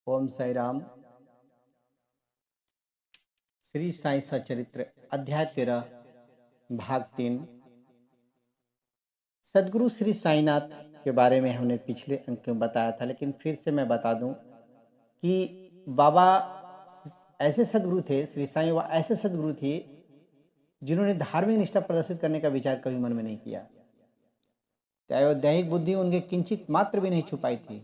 ओम साई राम। श्री साई सचरित्र अध्याय 13 भाग 3। सदगुरु श्री साईनाथ के बारे में हमने पिछले अंक में बताया था, लेकिन फिर से मैं बता दूं कि बाबा ऐसे सदगुरु थे, श्री साई बाबा ऐसे सदगुरु थे जिन्होंने धार्मिक निष्ठा प्रदर्शित करने का विचार कभी मन में नहीं किया। चाहे वो दैहिक बुद्धि उनके किंचित मात्र भी नहीं छुपाई थी,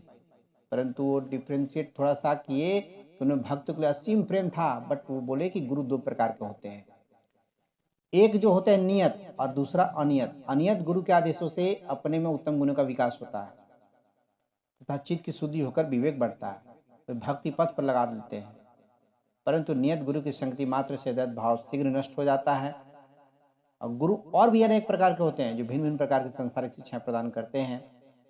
परंतु वो डिफ्रेंशिएट थोड़ा सा किए तो उन्हें भक्त के लिए असीम प्रेम था। बट वो बोले कि गुरु दो प्रकार के होते हैं, एक जो होता है नियत और दूसरा अनियत। अनियत गुरु के आदेशों से अपने में उत्तम गुणों का विकास होता है तथा चित्त की शुद्धि होकर विवेक बढ़ता है, वे भक्ति पथ पर लगा देते हैं। परंतु नियत गुरु की संगति मात्र से दत्त भाव शीघ्र नष्ट हो जाता है। और गुरु और भी अनेक प्रकार के होते हैं जो भिन्न भिन्न प्रकार की सांसारिक शिक्षाएं प्रदान करते हैं।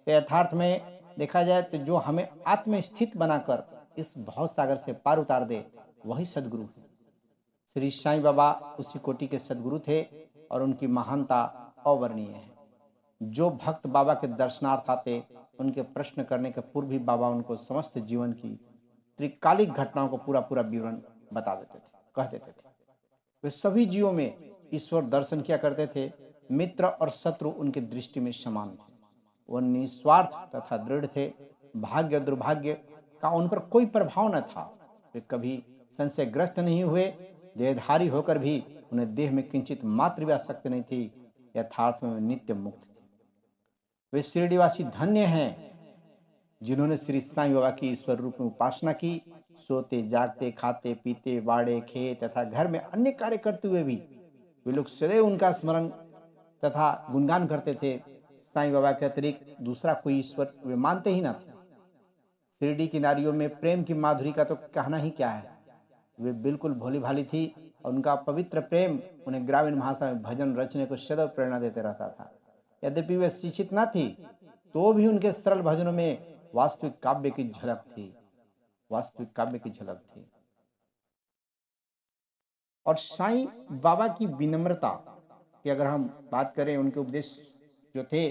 तो यथार्थ में देखा जाए तो जो हमें आत्मस्थित बनाकर इस भव सागर से पार उतार दे वही सदगुरु है। श्री साईं बाबा उसी कोटि के सदगुरु थे और उनकी महानता अवर्णीय है। जो भक्त बाबा के दर्शनार्थ आते उनके प्रश्न करने के पूर्व भी बाबा उनको समस्त जीवन की त्रिकालिक घटनाओं को पूरा पूरा विवरण बता देते थे, कह देते थे। वे सभी जीवों में ईश्वर दर्शन किया करते थे। मित्र और शत्रु उनकी दृष्टि में समान थे। वह निस्वार्थ तथा दृढ़ थे। भाग्य दुर्भाग्य का उन पर कोई प्रभाव न था। वे कभी संशयग्रस्त नहीं हुए। देहधारी होकर भी उन्हें देह में किंचित मात्र भी आसक्ति नहीं थी। यथार्थ में वे नित्य मुक्त थे। वे शिरडीवासी धन्य हैं जिन्होंने श्री साईं बाबा की ईश्वर रूप में उपासना की। सोते जागते खाते पीते बाड़े खेत तथा घर में अन्य कार्य करते हुए भी वे लोग सदैव उनका स्मरण तथा गुणगान करते थे। साईं बाबा के अतिरिक्त दूसरा कोई ईश्वर वे मानते ही न थे। शिरडी की नारियों में प्रेम की माधुरी का तो कहना ही क्या है। वे बिल्कुल भोली भाली थी और उनका पवित्र प्रेम उन्हें ग्रामीण भाषा में भजन रचने को सदैव प्रेरणा देते रहता था। यद्यपि वे शिक्षित न थी तो भी उनके सरल भजनों में वास्तविक काव्य की झलक थी, वास्तविक काव्य की झलक थी। और साईं बाबा की विनम्रता की अगर हम बात करें, उनके उपदेश जो थे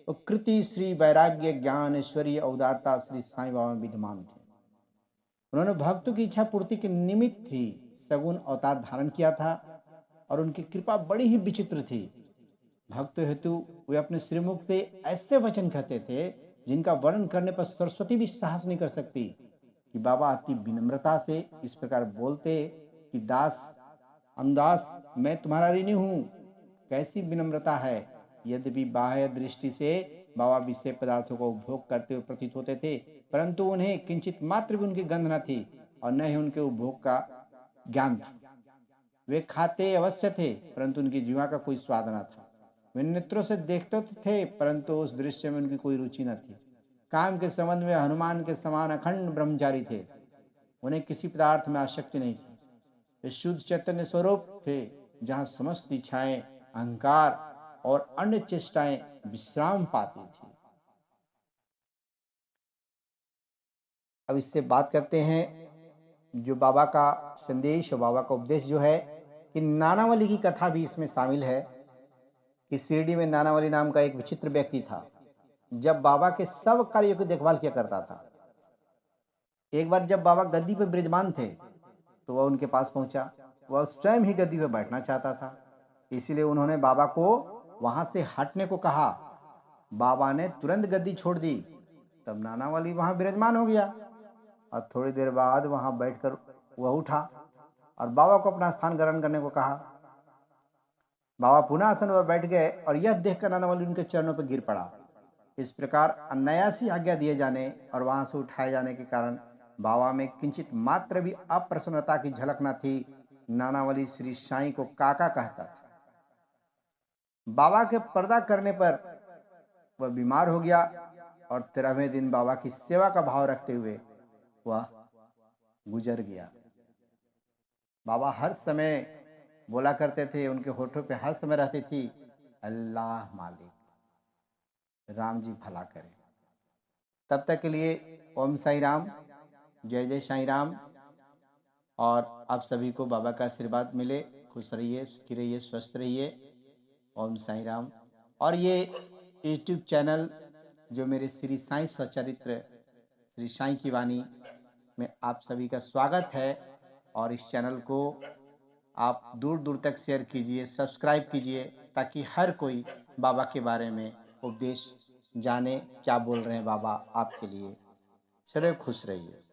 वो कृति श्री वैराग्य ज्ञान ऐश्वर्य उदारता श्री साईं बाबा में विद्यमान थे। उन्होंने भक्तों की इच्छा पूर्ति के निमित्त ही सगुण अवतार धारण किया था और उनकी कृपा बड़ी ही विचित्र थी। भक्त हेतु वे अपने श्रीमुख से ऐसे वचन कहते थे जिनका वर्णन करने पर सरस्वती भी साहस नहीं कर सकती। कि बाबा अति विनम्रता से इस प्रकार बोलते कि दास अंदास मैं तुम्हारा ऋणी हूं। कैसी विनम्रता है। यद्यपि बाह्य दृष्टि से बाबा विषय पदार्थों का उपभोग करते हुए प्रतीत होते थे, परंतु उन्हें किंचित मात्र भी उनकी गंध न थी और न ही उनके उपभोग का ज्ञान था। वे खाते अवश्य थे परंतु उनकी जीवा का कोई स्वाद न था। वे नेत्रों से देखते तो थे परंतु उस दृश्य में उनकी कोई रुचि न थी। काम के संबंध में हनुमान के समान अखंड ब्रह्मचारी थे। उन्हें किसी पदार्थ में आसक्ति नहीं थी। वे शुद्ध चैतन्य स्वरूप थे जहां समस्त इच्छाएं अहंकार और अन्य चेष्टाएं विश्राम पाती थी। अब इससे बात करते हैं जो बाबा का संदेश और बाबा का उपदेश जो है कि नानावली की कथा भी इसमें शामिल है। कि शिरडी में नानावली नाम का एक विचित्र व्यक्ति था, जब बाबा के सब कार्यों की देखभाल किया करता था। एक बार जब बाबा गद्दी पर विराजमान थे तो वह उनके पास पहुंचा। वह स्वयं ही गद्दी पर बैठना चाहता था, इसलिए उन्होंने बाबा को वहां से हटने को कहा। बाबा ने तुरंत गद्दी छोड़ दी। तब नानावली वहां विराजमान हो गया और थोड़ी देर बाद वहां बैठकर वह उठा और बाबा को अपना स्थान ग्रहण करने को कहा। बाबा पुनः आसन पर बैठ गए और यह देखकर नानावली उनके चरणों पर गिर पड़ा। इस प्रकार अनायासी आज्ञा दिए जाने और वहां से उठाए जाने के कारण बाबा में किंचित मात्र भी अप्रसन्नता की झलक न थी। नानावली श्री साईं को काका कहता था। बाबा के पर्दा करने पर वह बीमार हो गया और 13वें दिन बाबा की सेवा का भाव रखते हुए वह गुजर गया। बाबा हर समय बोला करते थे, उनके होठों पे हर समय रहती थी, अल्लाह मालिक, राम जी भला करें। तब तक के लिए ओम साई राम, जय जय साई राम। और आप सभी को बाबा का आशीर्वाद मिले। खुश रहिए, सुखी रहिए, स्वस्थ रहिए। ओम साई राम। और ये यूट्यूब चैनल जो मेरे श्री साईं सचरित्र, श्री साईं की वाणी में आप सभी का स्वागत है और इस चैनल को आप दूर-दूर तक शेयर कीजिए, सब्सक्राइब कीजिए ताकि हर कोई बाबा के बारे में उपदेश जाने, क्या बोल रहे हैं बाबा आपके लिए। सदैव खुश रहिए।